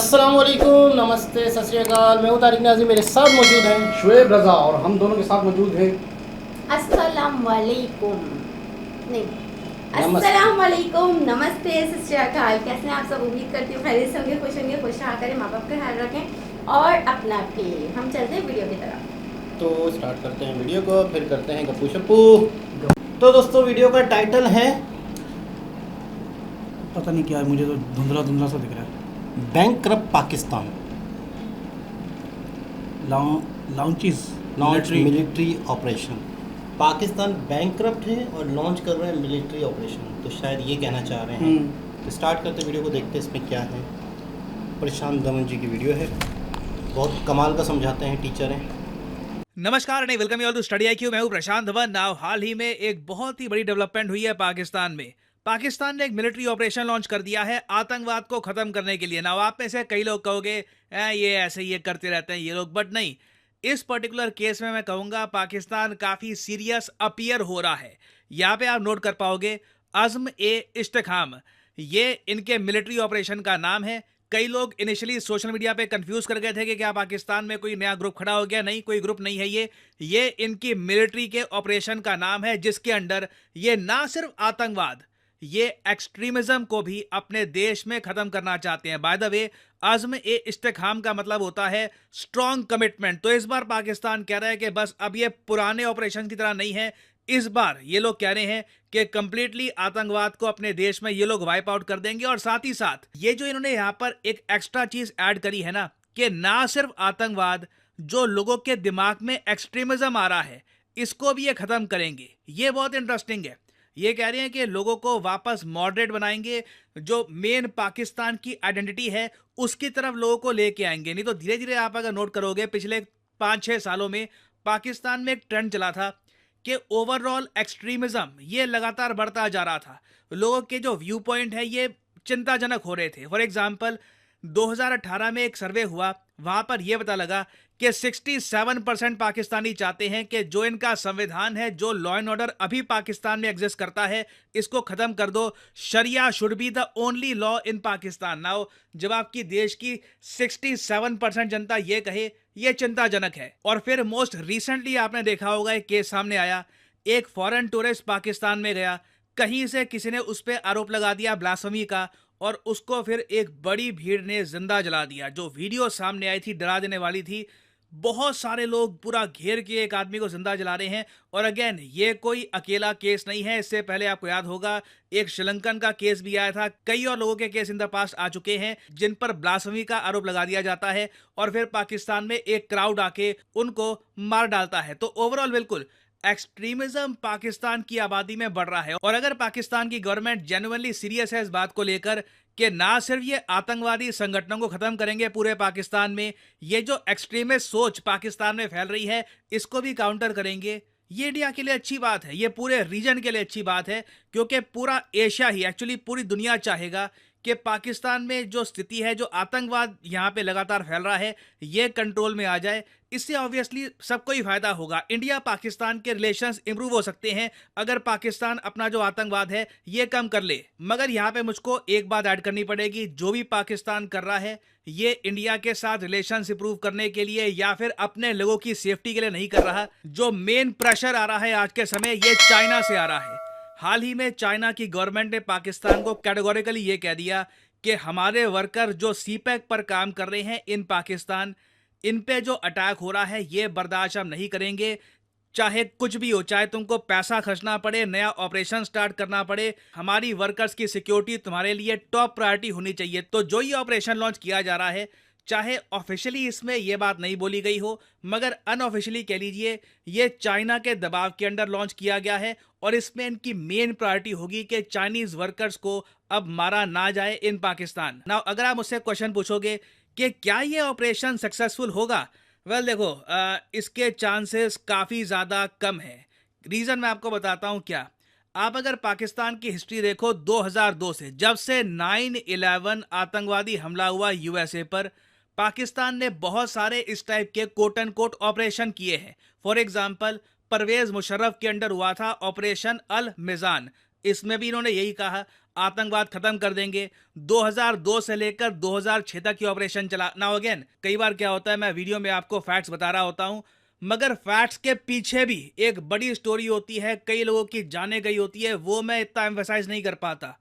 अस्सलाम वालेकुम, नमस्ते, सत श्री अकाल। मैं हूँ तारिक नाज़ी, मेरे साथ मौजूद हैं शुएब रज़ा और हम दोनों के साथ मौजूद हैं अस्सलाम वालेकुम नहीं नमस्ते। अस्सलाम वालेकुम, नमस्ते, सत श्री अकाल। कैसे हैं आप सब? उम्मीद करती हूँ खैरियत से होंगे, खुश होंगे, खुश रहा करें, माँ बाप का ख्याल रखें और अपना भी। हम चलते हैं वीडियो की तरफ। तो स्टार्ट करते हैं वीडियो को, फिर करते हैं गप्पू शप्पू। तो दोस्तों, वीडियो का टाइटल है पता नहीं क्या है, मुझे तो धुंधला धुंधला सा दिख रहा है। Bankrupt Pakistan launches launch military operation. Pakistan bankrupt है और लॉन्च कर रहे हैं मिलिट्री ऑपरेशन, तो शायद ये कहना चाह रहे हैं। तो स्टार्ट करते वीडियो को, देखते हैं इसमें क्या है। प्रशांत दमन जी की वीडियो है, बहुत कमाल का समझाते हैं, टीचर हैं। नमस्कार नहीं, welcome you all to study IQ. मैं हूं प्रशांत धवन। नाउ हाल ही में एक बहुत ही बड़ी डेवलपमेंट हुई है पाकिस्तान में। पाकिस्तान ने एक मिलिट्री ऑपरेशन लॉन्च कर दिया है आतंकवाद को खत्म करने के लिए। नाउ आप में से कई लोग कहोगे ये ऐसे ये करते रहते हैं ये लोग, बट नहीं, इस पर्टिकुलर केस में मैं कहूंगा पाकिस्तान काफी सीरियस अपीयर हो रहा है। यहाँ पे आप नोट कर पाओगे अज़्म ए इस्तेकाम, ये इनके मिलिट्री ऑपरेशन का नाम है। कई लोग इनिशियली सोशल मीडिया पे कंफ्यूज कर गए थे कि क्या पाकिस्तान में कोई नया ग्रुप खड़ा हो गया। नहीं, कोई ग्रुप नहीं है ये इनकी मिलिट्री के ऑपरेशन का नाम है, जिसके अंडर ये ना सिर्फ आतंकवाद, ये एक्सट्रीमिज्म को भी अपने देश में खत्म करना चाहते हैं। बाय द वे, अज़्म ए इस्तेकाम का मतलब होता है स्ट्रॉन्ग कमिटमेंट। तो इस बार पाकिस्तान कह रहा है कि बस अब ये पुराने ऑपरेशन की तरह नहीं है। इस बार ये लोग कह रहे हैं कि कंप्लीटली आतंकवाद को अपने देश में ये लोग वाइप आउट कर देंगे। और साथ ही साथ ये जो इन्होंने यहाँ पर एक एक्स्ट्रा चीज ऐड करी है ना, कि ना सिर्फ आतंकवाद, जो लोगों के दिमाग में एक्सट्रीमिज्म आ रहा है, इसको भी ये खत्म करेंगे। ये बहुत इंटरेस्टिंग है। ये कह रहे हैं कि लोगों को वापस मॉडरेट बनाएंगे, जो मेन पाकिस्तान की आइडेंटिटी है उसकी तरफ लोगों को लेके आएंगे। नहीं तो धीरे धीरे आप अगर नोट करोगे, पिछले 5-6 सालों में पाकिस्तान में एक ट्रेंड चला था कि ओवरऑल एक्सट्रीमिज्म ये लगातार बढ़ता जा रहा था। लोगों के जो व्यू पॉइंट है ये चिंताजनक हो रहे थे। फॉर एग्जांपल 2018 में एक सर्वे हुआ, वहां पर यह पता लगा कि 67% पाकिस्तानी चाहते हैं कि जो इनका संविधान है, जो लॉ एंड ऑर्डर अभी पाकिस्तान में एग्जिस्ट करता है, इसको खत्म कर दो। शरिया should be the only law in Pakistan. Now जब आपकी देश की 67% जनता ये कहे, ये चिंताजनक है। और फिर मोस्ट रिसेंटली आपने देखा होगा एक केस सामने आया, एक फॉरेन टूरिस्ट पाकिस्तान में गया, कहीं से किसी ने उस पर आरोप लगा दिया ब्लास्फेमी का, और उसको फिर एक बड़ी भीड़ ने जिंदा जला दिया। जो वीडियो सामने आई थी डरा देने वाली थी। बहुत सारे लोग पूरा घेर के एक आदमी को जिंदा जला रहे हैं। और अगेन, ये कोई अकेला केस नहीं है। इससे पहले आपको याद होगा एक श्रीलंकन का केस भी आया था। कई और लोगों के केस इन द पास्ट आ चुके हैं जिन पर ब्लास्फेमी का आरोप लगा दिया जाता है और फिर पाकिस्तान में एक क्राउड आके उनको मार डालता है। तो ओवरऑल बिल्कुल एक्सट्रीमिज्म पाकिस्तान की आबादी में बढ़ रहा है। और अगर पाकिस्तान की गवर्नमेंट जेन्युइनली सीरियस है इस बात को लेकर कि ना सिर्फ ये आतंकवादी संगठनों को खत्म करेंगे पूरे पाकिस्तान में, ये जो एक्सट्रीमिस्ट सोच पाकिस्तान में फैल रही है इसको भी काउंटर करेंगे, ये इंडिया के लिए अच्छी बात है, ये पूरे रीजन के लिए अच्छी बात है। क्योंकि पूरा एशिया ही, एक्चुअली पूरी दुनिया चाहेगा कि पाकिस्तान में जो स्थिति है, जो आतंकवाद यहाँ पे लगातार फैल रहा है, ये कंट्रोल में आ जाए। इससे ऑब्वियसली सबको ही फायदा होगा। इंडिया पाकिस्तान के रिलेशंस इंप्रूव हो सकते हैं अगर पाकिस्तान अपना जो आतंकवाद है ये कम कर ले। मगर यहाँ पे मुझको एक बात ऐड करनी पड़ेगी, जो भी पाकिस्तान कर रहा है ये इंडिया के साथ रिलेशंस इंप्रूव करने के लिए या फिर अपने लोगों की सेफ्टी के लिए नहीं कर रहा। जो मेन प्रेशर आ रहा है आज के समय, ये चाइना से आ रहा है। हाल ही में चाइना की गवर्नमेंट ने पाकिस्तान को कैटेगोरिकली ये कह दिया कि हमारे वर्कर जो सीपैक पर काम कर रहे हैं इन पाकिस्तान, इन पे जो अटैक हो रहा है ये बर्दाश्त हम नहीं करेंगे। चाहे कुछ भी हो, चाहे तुमको पैसा खर्चना पड़े, नया ऑपरेशन स्टार्ट करना पड़े, हमारी वर्कर्स की सिक्योरिटी तुम्हारे लिए टॉप प्रायोरिटी होनी चाहिए। तो जो ये ऑपरेशन लॉन्च किया जा रहा है, चाहे ऑफिशियली इसमें यह बात नहीं बोली गई हो, मगर अनऑफिशियली कह लीजिए, ये चाइना के दबाव के अंडर लॉन्च किया गया है। और इसमें इनकी मेन प्रायोरिटी होगी कि चाइनीज वर्कर्स को अब मारा ना जाए इन पाकिस्तान। नाउ अगर आप मुझसे क्वेश्चन पूछोगे कि क्या ये ऑपरेशन सक्सेसफुल होगा, वेल देखो, इसके चांसेस काफ़ी ज़्यादा कम है। रीज़न मैं आपको बताता हूँ क्या। आप अगर पाकिस्तान की हिस्ट्री देखो 2002 से, जब से 9/11 आतंकवादी हमला हुआ यूएसए पर, पाकिस्तान ने बहुत सारे इस टाइप के कोट एंड कोट ऑपरेशन किए हैं। फॉर एग्जांपल परवेज मुशर्रफ के अंडर हुआ था ऑपरेशन अल मिजान। इसमें भी इन्होंने यही कहा आतंकवाद खत्म कर देंगे। 2002 से लेकर 2006 तक की ऑपरेशन चला। नाउ अगेन कई बार क्या होता है, मैं वीडियो में आपको फैक्ट्स बता रहा होता हूं, मगर फैक्ट्स के पीछे भी एक बड़ी स्टोरी होती है, कई लोगों की जाने गई होती है, वो मैं इतना एम्फेसाइज नहीं कर पाता।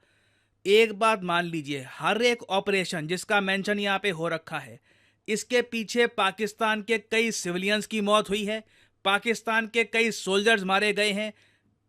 एक बात मान लीजिए, हर एक ऑपरेशन जिसका मेंशन यहाँ पे हो रखा है, इसके पीछे पाकिस्तान के कई सिविलियंस की मौत हुई है, पाकिस्तान के कई सोल्जर्स मारे गए हैं,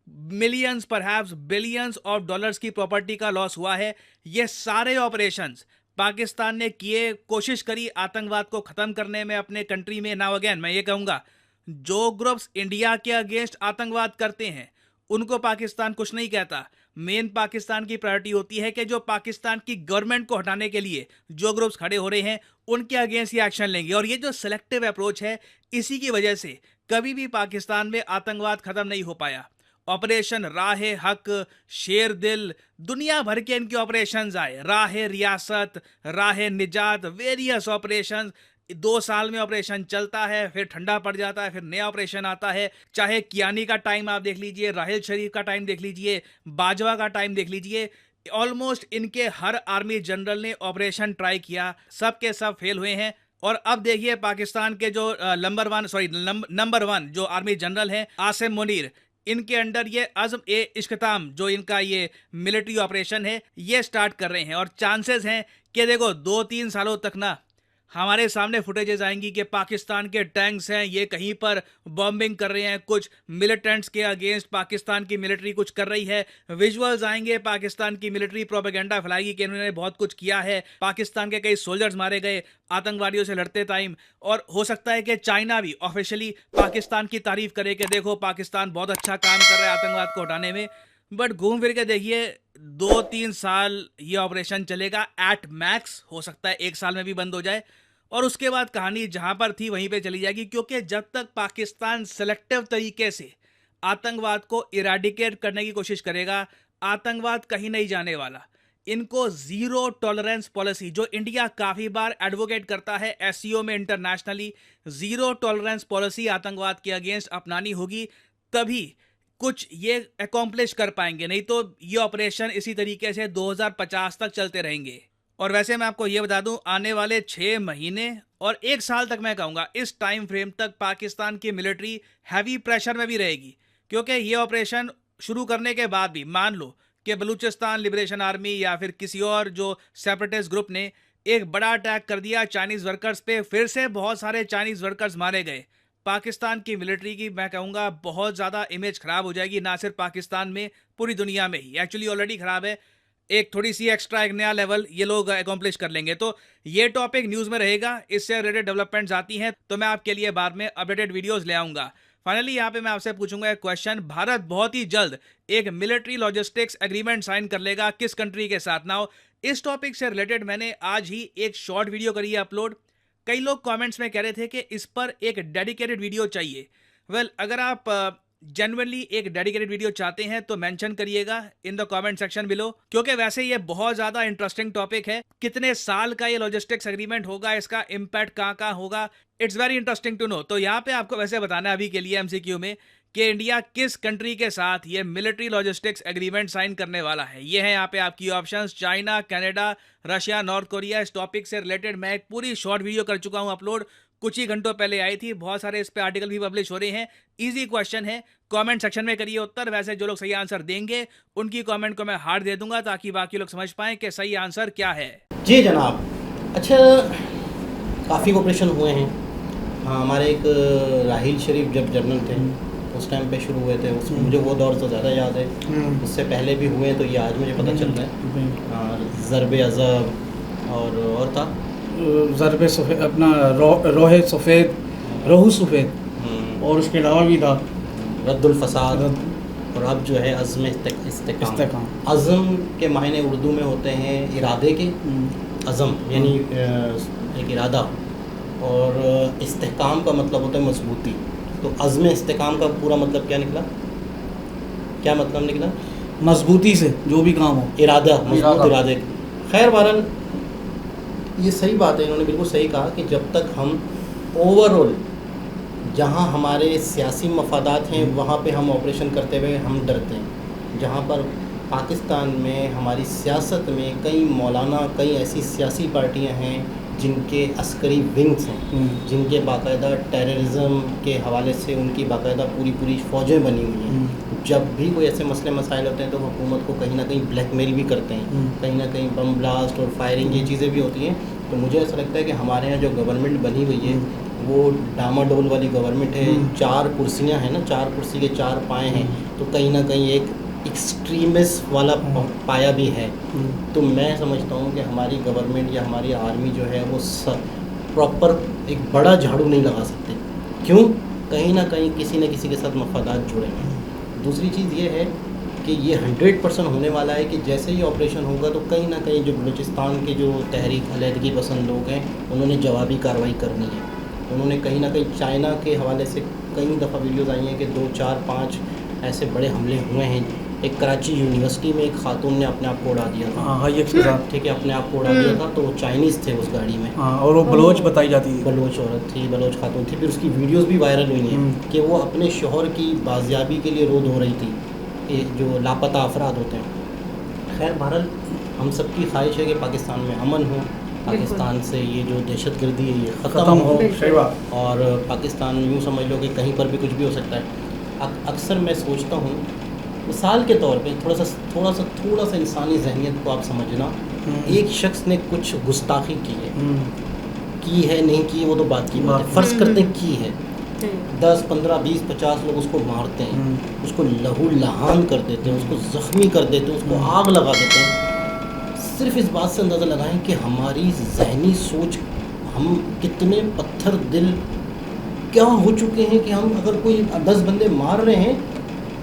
millions perhaps billions of dollars की प्रॉपर्टी का लॉस हुआ है। ये सारे ऑपरेशंस पाकिस्तान ने किए, कोशिश करी आतंकवाद को खत्म करने में अपने कंट्री में। नाउ अगेन मैं ये कहूँगा, जो ग्रुप्स इंडिया के अगेंस्ट आतंकवाद करते हैं उनको पाकिस्तान कुछ नहीं कहता। मेन पाकिस्तान की प्रायोरिटी होती है कि जो पाकिस्तान की गवर्नमेंट को हटाने के लिए जो ग्रुप्स खड़े हो रहे हैं उनके अगेंस्ट ये एक्शन लेंगे। और ये जो सिलेक्टिव अप्रोच है, इसी की वजह से कभी भी पाकिस्तान में आतंकवाद खत्म नहीं हो पाया। ऑपरेशन राह हक, शेर दिल, दुनिया भर के इनके ऑपरेशंस आए, राह रियासत, राह निजात, वेरियस ऑपरेशंस। 2 साल में ऑपरेशन चलता है, फिर ठंडा पड़ जाता है, फिर नया ऑपरेशन आता है। चाहे कियानी का टाइम आप देख लीजिए, राहिल शरीफ का टाइम देख लीजिए, बाजवा का टाइम देख लीजिए, ऑलमोस्ट इनके हर आर्मी जनरल ने ऑपरेशन ट्राई किया, सब के सब फेल हुए हैं। और अब देखिए पाकिस्तान के जो नंबर वन जो आर्मी जनरल हैं, आसिम मुनीर, इनके अंडर ये अज़्म ए इश्क़ताम जो इनका ये मिलिट्री ऑपरेशन है, ये स्टार्ट कर रहे हैं। और चांसेस हैं कि देखो 2-3 सालों तक ना हमारे सामने फुटेजेस आएंगी कि पाकिस्तान के टैंक्स हैं, ये कहीं पर बॉम्बिंग कर रहे हैं, कुछ मिलिटेंट्स के अगेंस्ट पाकिस्तान की मिलिट्री कुछ कर रही है। विजुअल्स आएंगे, पाकिस्तान की मिलिट्री प्रोपेगेंडा फैलाएगी कि इन्होंने बहुत कुछ किया है, पाकिस्तान के कई सोल्जर्स मारे गए आतंकवादियों से लड़ते टाइम। और हो सकता है कि चाइना भी ऑफिशियली पाकिस्तान की तारीफ करे कि देखो पाकिस्तान बहुत अच्छा काम कर रहा है आतंकवाद को हटाने में। बट घूम फिर के देखिए 2-3 साल ये ऑपरेशन चलेगा एट मैक्स, हो सकता है 1 साल में भी बंद हो जाए, और उसके बाद कहानी जहां पर थी वहीं पे चली जाएगी। क्योंकि जब तक पाकिस्तान सेलेक्टिव तरीके से आतंकवाद को इराडिकेट करने की कोशिश करेगा, आतंकवाद कहीं नहीं जाने वाला। इनको जीरो टॉलरेंस पॉलिसी, जो इंडिया काफी बार एडवोकेट करता है एससीओ में इंटरनेशनली, जीरो टॉलरेंस पॉलिसी आतंकवाद के अगेंस्ट अपनानी होगी, तभी कुछ ये अकॉम्प्लिश कर पाएंगे। नहीं तो ये ऑपरेशन इसी तरीके से 2050 तक चलते रहेंगे। और वैसे मैं आपको ये बता दूं, आने वाले 6 महीने और 1 साल तक मैं कहूँगा, इस टाइम फ्रेम तक पाकिस्तान की मिलिट्री हैवी प्रेशर में भी रहेगी। क्योंकि ये ऑपरेशन शुरू करने के बाद भी मान लो कि बलूचिस्तान लिबरेशन आर्मी या फिर किसी और जो सेपरेटिस्ट ग्रुप ने एक बड़ा अटैक कर दिया चाइनीज़ वर्कर्स पे, फिर से बहुत सारे चाइनीज़ वर्कर्स मारे गए, पाकिस्तान की मिलिट्री की मैं कहूँगा बहुत ज़्यादा इमेज ख़राब हो जाएगी, ना सिर्फ पाकिस्तान में, पूरी दुनिया में ही। एक्चुअली ऑलरेडी ख़राब है, एक थोड़ी सी एक्स्ट्रा एक नया लेवल ये लोग अकॉम्प्लिश कर लेंगे। तो ये टॉपिक न्यूज़ में रहेगा, इससे रिलेटेड डेवलपमेंट्स आती हैं तो मैं आपके लिए बाद में अपडेटेड वीडियोस ले आऊँगा। फाइनली यहाँ पे मैं आपसे पूछूंगा एक क्वेश्चन, भारत बहुत ही जल्द एक मिलिट्री लॉजिस्टिक्स एग्रीमेंट साइन कर लेगा किस कंट्री के साथ? नाउ इस टॉपिक से रिलेटेड मैंने आज ही एक शॉर्ट वीडियो करी है अपलोड। कई लोग कमेंट्स में कह रहे थे कि इस पर एक डेडिकेटेड वीडियो चाहिए। वेल, अगर आप जेन्युइनली एक डेडिकेटेड वीडियो चाहते हैं तो मेंशन करिएगा in the comment section below, क्योंकि वैसे ये बहुत ज़्यादा इंटरेस्टिंग टॉपिक है। कितने साल का ये लॉजिस्टिक्स एग्रीमेंट होगा, इसका इम्पैक्ट कहाँ होगा, it's very interesting to know. तो यहाँ पे आपको वैसे बताना है अभी के लिए एमसीक्यू में कि इंडिया किस कंट्री के साथ ये मिलिट्री लॉजिस्टिक्स एग्रीमेंट साइन करने वाला है। ये है यहाँ पे आपकी options, China, Canada, Russia, north Korea. इस टॉपिक से रिलेटेड मैं एक पूरी शॉर्ट वीडियो कर चुका हूँ अपलोड, कुछ ही घंटों पहले आई थी। बहुत सारे इस पे आर्टिकल भी पब्लिश हो रहे हैं। इजी क्वेश्चन है, कमेंट सेक्शन में करिए उत्तर। वैसे जो लोग सही आंसर देंगे उनकी कमेंट को मैं हार्ट दे दूंगा ताकि बाकी लोग समझ पाएं कि सही आंसर क्या है। जी जनाब, अच्छा काफ़ी ऑपरेशन हुए हैं। हाँ, हमारे एक राहिल शरीफ जब जनरल थे उस टाइम पे शुरू हुए थे, उसमें मुझे वो दौर से ज़्यादा याद है। उससे पहले भी हुए तो ये आज मुझे पता चल रहा है। ज़रब अज़ब और था ज़रब सफ़ेद, अपना रोहे सफ़ेद, रोहू सफ़ेद, और उसके अलावा भी था रद्दुल फसाद, और अब जो है अज़्म इस्तेकाम। अज़्म के मायने उर्दू में होते हैं इरादे के, अज़्म यानी एक इरादा, और इस्तेकाम का मतलब होता है मजबूती। तो अज़्म इस्तेकाम का पूरा मतलब क्या निकला, क्या मतलब निकला? मजबूती से जो भी काम हो, इरादा, मजबूत इरादे। खैर बहरहाल ये सही बात है, इन्होंने बिल्कुल सही कहा कि जब तक हम ओवरऑल जहाँ हमारे सियासी मफादात हैं वहाँ पे हम ऑपरेशन करते हुए हम डरते हैं, जहाँ पर पाकिस्तान में हमारी सियासत में कई मौलाना, कई ऐसी सियासी पार्टियां हैं जिनके अस्करी विंग्स हैं, जिनके बाकायदा टेररिज्म के हवाले से उनकी बाकायदा पूरी फ़ौजें बनी हुई हैं। जब भी कोई ऐसे मसले मसाइल होते हैं तो हुकूमत को कहीं ना कहीं ब्लैकमेल भी करते हैं, कहीं ना कहीं बम ब्लास्ट और फायरिंग ये चीज़ें भी होती हैं। तो मुझे ऐसा लगता है कि हमारे यहाँ जो गवर्नमेंट बनी हुई है वो डामाडोल वाली गवर्नमेंट है। 4 कुर्सियाँ हैं ना, 4 कुर्सी के 4 पाए हैं, तो कहीं ना कहीं एक एक्सट्रीमिस्ट वाला पाया भी है। तो मैं समझता हूँ कि हमारी गवर्नमेंट या हमारी आर्मी जो है वो प्रॉपर एक बड़ा झाड़ू नहीं लगा सकते। क्यों? कहीं ना कहीं किसी न किसी के साथ मफादात जुड़े हैं। दूसरी चीज़ ये है कि ये 100% होने वाला है कि जैसे ही ऑपरेशन होगा तो कहीं ना कहीं जो बलूचिस्तान के जो तहरीक अलहदगी पसंद लोग हैं उन्होंने जवाबी कार्रवाई करनी है। उन्होंने कहीं ना कहीं चाइना के हवाले से कई दफ़ा वीडियोज़ आई हैं कि 2, 4, 5 ऐसे बड़े हमले हुए हैं। एक कराची यूनिवर्सिटी में एक खातून ने अपने आप को उड़ा दिया था, हाईएक्स के साथ, ठीक है, अपने आप को उड़ा दिया था। तो वो चाइनीज़ थे उस गाड़ी में, और वो बलोच बताई जाती है, बलोच औरत थी, बलोच खातून थी। फिर उसकी वीडियोस भी वायरल हुई हैं कि वो अपने शोहर की बाजियाबी के लिए रोध हो रही थी, ये जो लापता अफराद होते हैं। खैर बहरहाल हम सबकी ख्वाहिश है कि पाकिस्तान में अमन हो, पाकिस्तान से ये जो दहशतगर्दी है ये ख़त्म हो, सही बात। और पाकिस्तान यूँ समझ लो कि कहीं पर भी कुछ भी हो सकता है। अक्सर मैं सोचता हूँ, मिसाल के तौर पे थोड़ा सा इंसानी जहनियत को आप समझना। एक शख्स ने कुछ गुस्ताखी की है नहीं की, वो तो बात की बात है, फ़र्ज़ करते हैं की है, 10, 15, 20, 50 लोग उसको मारते हैं, उसको लहू लहान कर देते हैं, उसको ज़ख्मी कर देते हैं, उसको आग लगा देते हैं। सिर्फ इस बात से अंदाज़ा लगाएं कि हमारी जहनी सोच, हम कितने पत्थर दिल क्या हो चुके हैं कि हम अगर कोई 10 बंदे मार रहे हैं,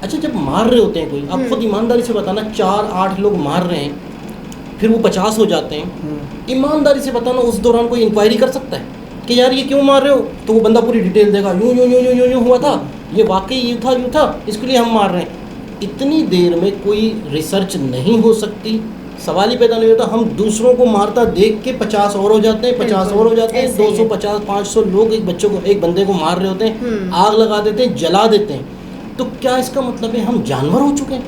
अच्छा जब मार रहे होते हैं कोई, आप खुद ईमानदारी से बताना, 4-8 लोग मार रहे हैं, फिर वो 50 हो जाते हैं, ईमानदारी से बताना उस दौरान कोई इंक्वायरी कर सकता है कि यार ये क्यों मार रहे हो? तो वो बंदा पूरी डिटेल देगा, यूँ हुआ था, ये वाकई यूँ था, इसके लिए हम मार रहे हैं। इतनी देर में कोई रिसर्च नहीं हो सकती, सवाल ही पैदा नहीं होता। हम दूसरों को मारता देख के 50 और हो जाते हैं, 50 और हो जाते हैं, 250, 500 लोग एक बंदे को मार रहे होते हैं, आग लगा देते हैं, जला देते हैं। तो क्या इसका मतलब है हम जानवर हो चुके हैं?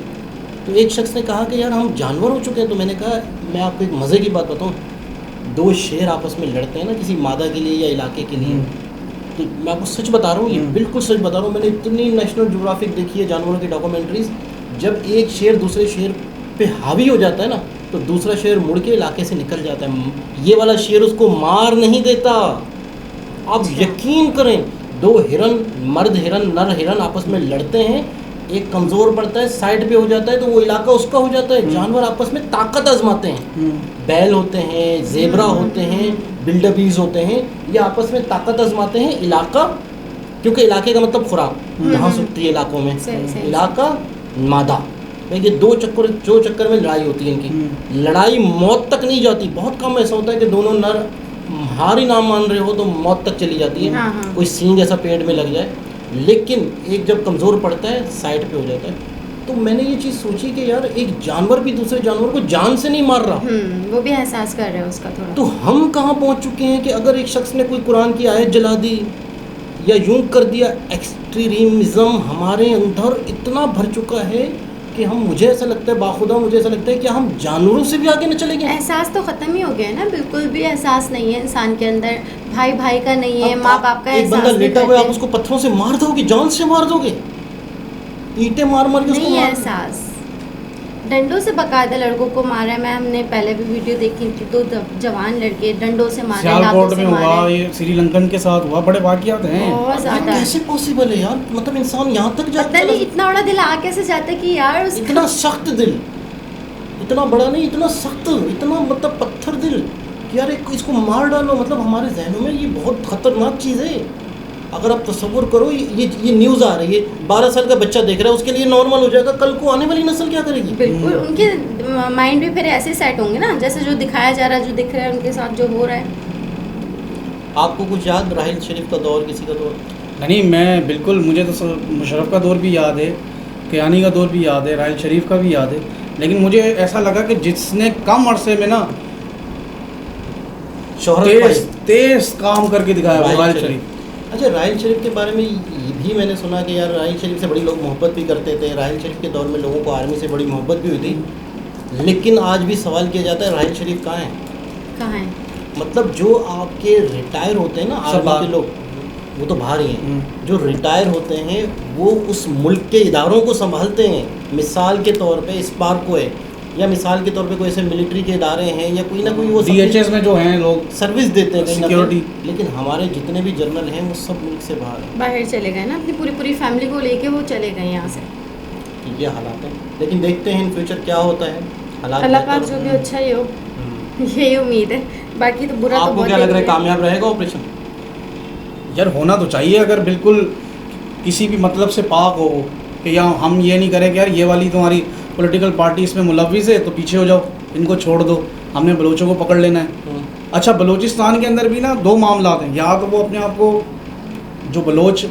तो एक शख्स ने कहा कि यार हम जानवर हो चुके हैं। तो मैंने कहा मैं आपको एक मज़े की बात बताऊँ, 2 शेर आपस में लड़ते हैं ना किसी मादा के लिए या इलाके के लिए, तो मैं आपको सच बता रहा हूँ, ये बिल्कुल सच बता रहा हूँ। मैंने इतनी नेशनल ज्योग्राफिक देखी है जानवरों की डॉक्यूमेंट्रीज, जब एक शेर दूसरे शेर पे हावी हो जाता है ना तो दूसरा शेर मुड़ के इलाके से निकल जाता है, ये वाला शेर उसको मार नहीं देता। आप यकीन करें, 2 हिरन, मर्द हिरन, नर हिरन आपस में लड़ते हैं, एक कमज़ोर पड़ता है, साइड पे हो जाता है तो वो इलाका उसका हो जाता है। जानवर आपस में ताकत आजमाते हैं, बैल होते हैं, ज़ेबरा होते हैं, बिल्डरबीज होते हैं, ये आपस में ताकत आजमाते हैं इलाका, क्योंकि इलाके का मतलब खुराक, घास उगती है इलाकों में, इलाका मादा। ये 2 चक्कर में लड़ाई होती है इनकी। लड़ाई मौत तक नहीं जाती, बहुत कम ऐसा होता है कि दोनों नर हार ही ना मान रहे हो तो मौत तक चली जाती है, कोई सींग ऐसा पेट में लग जाए, लेकिन एक जब कमज़ोर पड़ता है साइड पे हो जाता है। तो मैंने ये चीज़ सोची कि यार एक जानवर भी दूसरे जानवर को जान से नहीं मार रहा, वो भी एहसास कर रहे हैं उसका थोड़ा। तो हम कहाँ पहुँच चुके हैं कि अगर एक शख्स ने कोई कुरान की आयत जला दी या यूँ कर दिया, एक्सट्रीमिज़म हमारे अंदर इतना भर चुका है कि हम, मुझे ऐसा लगता है, बाखुदा मुझे ऐसा लगता है कि हम जानवरों से भी आगे न चले गए। एहसास तो ख़त्म ही हो गया है ना, बिल्कुल भी एहसास नहीं है इंसान के अंदर, भाई का नहीं है, माँ बाप का एहसास नहीं। एक बंदा लेटा हुआ है, आप उसको पत्थरों से मार दोगे, जान से मार दोगे, ईंटें मार के उसको नहीं मार। एहसास डंडों से बकायदा लड़कों को मारा है। मैं हमने पहले भी वीडियो देखी थी, 2 जवान लड़के डंडों से मारे, सियालकोट में हुआ, ये श्रीलंकन के साथ हुआ, बड़े वाक़ियात हैं। बहुत ज़्यादा कैसे पॉसिबल है यार? मतलब इंसान यहाँ तक जाता है, इतना बड़ा दिल आ कैसे जाता है कि यार इतना सख्त दिल, इतना बड़ा नहीं, इतना सख्त, इतना मतलब पत्थर दिल कि यार इसको मार डालो। मतलब हमारे जहनों में ये बहुत ख़तरनाक चीज़ है। अगर आप तसव्वुर करो, ये न्यूज़ आ रही है, 12 साल का बच्चा देख रहा है, उसके लिए नॉर्मल हो जाएगा, कल को आने वाली नस्ल क्या करेगी? बिल्कुल, उनके माइंड भी फिर ऐसे सेट होंगे ना, जैसे जो दिखाया जा रहा है, जो दिख रहा है उनके साथ जो हो रहा है। आपको कुछ याद राहिल शरीफ का दौर, किसी का दौर? नहीं, मैं बिल्कुल, मुझे तो मुशर्रफ का दौर भी याद है, कियानी का दौर भी याद है, राहिल शरीफ का भी याद है, लेकिन मुझे ऐसा लगा कि जिसने कम अरसे में ना तेज काम करके दिखाया, राहिल शरीफ। अच्छा, राहिल शरीफ के बारे में ये भी मैंने सुना कि यार राहिल शरीफ से बड़ी लोग मोहब्बत भी करते थे। राहिल शरीफ के दौर में लोगों को आर्मी से बड़ी मोहब्बत भी हुई थी, लेकिन आज भी सवाल किया जाता है राहिल शरीफ कहाँ है? कहाँ है? मतलब जो आपके रिटायर होते हैं ना आर्मी के लोग, वो तो बाहर ही हैं। जो रिटायर होते हैं वो उस मुल्क के इदारों को संभालते हैं। मिसाल के तौर पे स्पार्को है, या मिसाल के तौर पे कोई ऐसे मिलिट्री के इदारे हैं, या कोई ना कोई वो DHS में जो हैं लोग सर्विस देते हैं सिक्योरिटी। लेकिन हमारे जितने भी जनरल हैं वो सब मुल्क से बाहर हैं। बाहर चले गए ना, अपनी पूरी फैमिली को लेके वो चले गए यहाँ से। ये हालात हैं, लेकिन देखते हैं इन फ्यूचर क्या होता है। हालात अल्लाह बेहतर पाक जो भी हों। अच्छा ही हो, यही उम्मीद है। बाकी तो बुरा तो आपको बहुत क्या लग रहा है, देखते हैं। कामयाब रहेगा ऑपरेशन? यार होना तो चाहिए, अगर बिल्कुल किसी भी मतलब से पाक हो कि या हम ये नहीं करें कि यार ये वाली तुम्हारी पॉलिटिकल पार्टी इसमें मुलविस है तो पीछे हो जाओ, इनको छोड़ दो, हमने बलोचों को पकड़ लेना है। अच्छा, बलूचिस्तान के अंदर भी ना दो मामला हैं। या तो वो अपने आप को जो बलोच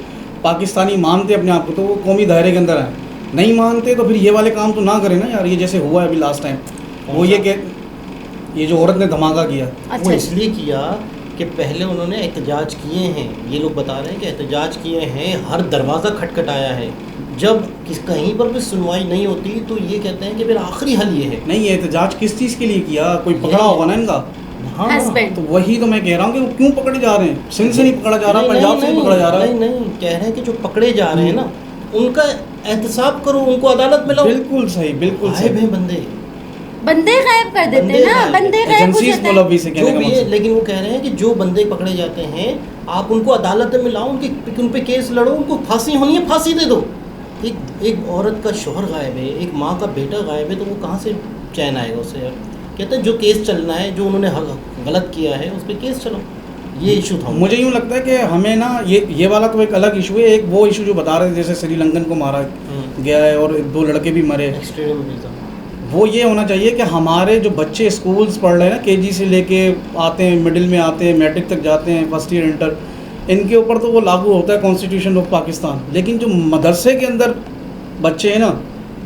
पाकिस्तानी मानते अपने आप को तो वो कौमी दायरे के अंदर आए, नहीं मानते तो फिर ये वाले काम तो ना करें ना यार। ये जैसे हुआ है अभी लास्ट टाइम, वो ये जो औरत ने धमाका किया, वो अच्छा इसलिए किया कि पहले उन्होंने एहतजाज किए हैं। ये लोग बता रहे हैं कि एहतजाज किए हैं, हर दरवाज़ा खटखटाया है। जब कहीं पर भी सुनवाई नहीं होती तो ये कहते हैं कि फिर आखिरी हल ये है। नहीं ये एहतजाज किस चीज़ के लिए किया? कोई पकड़ा होगा ना इनका। हाँ, हस्बैंड। तो वही तो मैं कह रहा हूँ कि वो क्यों पकड़े जा रहे हैं? सिंध से नहीं पकड़ा जा रहा, नहीं, पंजाब से नहीं पकड़ा जा रहा नहीं, नहीं, कह रहे हैं कि जो पकड़े जा रहे हैं ना उनका एहतसाब करो, उनको अदालत में लाओ। बिल्कुल सही, बिल्कुल गायब सही। हैं बंदे, बंदे गायब कर देते बंदे हैं ना, गायब। बंदे गायब हो एजेंसीज जाते हैं। मुलव्वी से जो कहने का भी है। मतलब। लेकिन वो कह रहे हैं कि जो बंदे पकड़े जाते हैं आप उनको अदालत में लाओ, उन पे केस लड़ो, उनको फांसी होनी है फांसी दे दो। एक औरत का शौहर गायब है, एक माँ का बेटा गायब है, तो वो कहाँ से चैन आएगा उसे यार? कहते हैं जो केस चलना है, जो उन्होंने गलत किया है उस पर केस चलो। ये इशू था। मुझे यूँ लगता है कि हमें ना ये वाला तो एक अलग इशू है। एक वो इशू जो बता रहे थे जैसे श्रीलंकन को मारा गया है और 2 लड़के भी मरे, एक्सट्रीम वीज़ा। वो ये होना चाहिए कि हमारे जो बच्चे स्कूल्स पढ़ रहे हैं ना, KG से लेके आते हैं, मिडिल में आते हैं, मैट्रिक तक जाते हैं, फर्स्ट ईयर इंटर, इनके ऊपर तो वो लागू होता है कॉन्स्टिट्यूशन ऑफ पाकिस्तान। लेकिन जो मदरसे के अंदर बच्चे हैं ना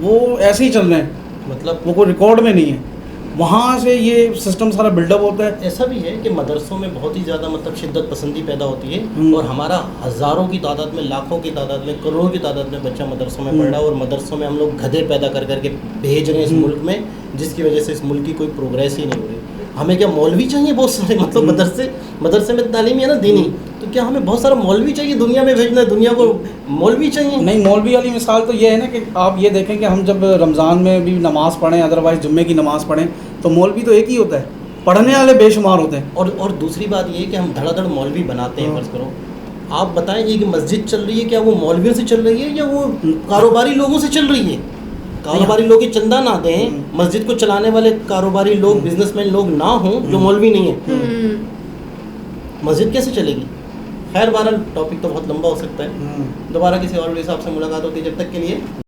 वो ऐसे ही चल रहे हैं, मतलब वो कोई रिकॉर्ड में नहीं है। वहाँ से ये सिस्टम सारा बिल्डअप होता है। ऐसा भी है कि मदरसों में बहुत ही ज़्यादा मतलब शिद्दत पसंदी पैदा होती है, और हमारा हज़ारों की तादाद में, लाखों की तादाद में, करोड़ों की तादाद में बच्चा मदरसों में पढ़ रहा है, और मदरसों में हम लोग गधे पैदा कर करके भेज रहे हैं इस मुल्क में, जिसकी वजह से इस मुल्क की कोई प्रोग्रेस ही नहीं हो रही। हमें क्या मौलवी चाहिए बहुत सारे? मतलब मदरसे में तालीम है ना दीनी, तो क्या हमें बहुत सारा मौलवी चाहिए दुनिया में भेजना है? दुनिया को मौलवी चाहिए? नहीं, मौलवी वाली मिसाल तो ये है ना कि आप ये देखें कि हम जब रमज़ान में भी नमाज़ पढ़ें, अदरवाइज़ जुम्मे की नमाज़ पढ़ें, तो मौलवी तो एक ही होता है, पढ़ने वाले बेशुमार होते हैं। और दूसरी बात ये है कि हम धड़ाधड़ मौलवी बनाते हैं। फर्ज करो आप बताएं, ये कि मस्जिद चल रही है, क्या वो मौलवियों से चल रही है या वो कारोबारी लोगों से चल रही है? कारोबारी लोग ही चंदा ना दें, मस्जिद को चलाने वाले कारोबारी लोग, बिजनेसमैन लोग ना हों जो मौलवी नहीं है, मस्जिद कैसे चलेगी? खैर बहरहाल टॉपिक तो बहुत लंबा हो सकता है। दोबारा किसी और वीडियो से आपसे मुलाकात होती है, जब तक के लिए